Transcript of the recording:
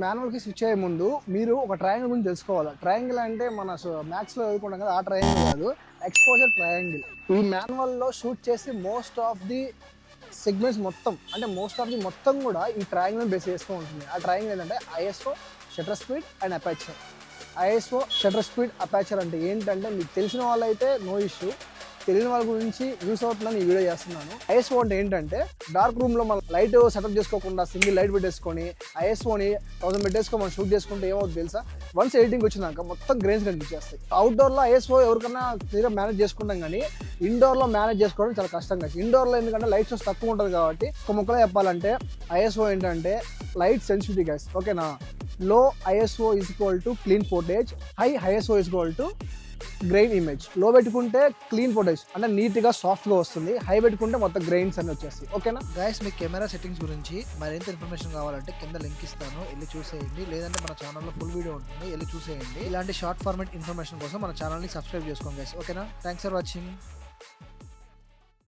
మాన్యువల్కి switch అయ్యే ముందు మీరు ఒక ట్రయాంగిల్ గురించి తెలుసుకోవాలి. ట్రయాంగిల్ అంటే మన మ్యాథ్స్లో చదువుకుంటాం కదా, ఆ ట్రయాంగిల్ కాదు, ఎక్స్పోజర్ ట్రయాంగిల్. ఈ మాన్యువల్లో షూట్ చేసి మోస్ట్ ఆఫ్ ది సెగ్మెంట్స్ మొత్తం, అంటే మోస్ట్ ఆఫ్ ది మొత్తం కూడా ఈ ట్రయాంగిల్ బేస్ చేసుకొని ఉంటుంది. ఆ ట్రయాంగిల్ ఏంటంటే ISO, shutter speed and aperture. ISO, shutter speed, aperture అంటే ఏంటంటే మీకు తెలిసిన వాళ్ళైతే నో ఇష్యూ, తెలియని వాళ్ళ గురించి యూస్ అవుతుందని ఈ వీడియో చేస్తున్నాను. ఐఎస్ఓ అంటే ఏంటంటే డార్క్ రూమ్ లో మనం లైట్ సెటప్ చేసుకోకుండా సింగిల్ లైట్ పెట్టేసుకొని ఐఎస్ఓని 1000 పెట్టేసుకొని మనం షూట్ చేసుకుంటే ఏమవుతుంది తెలుసా, వన్స్ ఎడిటింగ్ వచ్చినాక మొత్తం గ్రెయిన్స్ కనిపించేస్తాయి. అవుట్డోర్ లో ఐఎస్ఓ ఎవరికైనా క్లియర్గా మేనేజ్ చేసుకుంటాం, కానీ ఇండోర్ లో మేనేజ్ చేసుకోవడం చాలా కష్టంగా. ఇండోర్ లో ఎందుకంటే లైట్ సోర్స్ తక్కువ ఉంటుంది కాబట్టి, ఒక ముక్కలో చెప్పాలంటే ఐఎస్ఓ ఏంటంటే లైట్ సెన్సిటివిటీ గైస్, ఓకేనా. లో ISO is equal to clean footage, high ISO is equal to grain image. లో పెట్టుకుంటే క్లీన్ ఫుటేజ్ అంటే నీట్గా సాఫ్ట్గా వస్తుంది, హై పెట్టుకుంటే మొత్తం గ్రెయిన్స్ అన్ని వచ్చేస్తాయి, ఓకేనా. గైస్, మీ కెమెరా సెట్టింగ్స్ గురించి మరింత ఇన్ఫర్మేషన్ కావాలంటే కింద లింక్ ఇస్తాను, వెళ్ళి చూసేయండి. లేదంటే మన ఛానల్లో ఫుల్ వీడియో ఉంటుంది, వెళ్ళి చూసేయండి. ఇలాంటి షార్ట్ ఫార్మాట్ ఇన్ఫర్మేషన్ కోసం మన ఛానల్ని సబ్స్క్రైబ్ చేసుకోండి గైస్, ఓకేనా. Thanks for watching.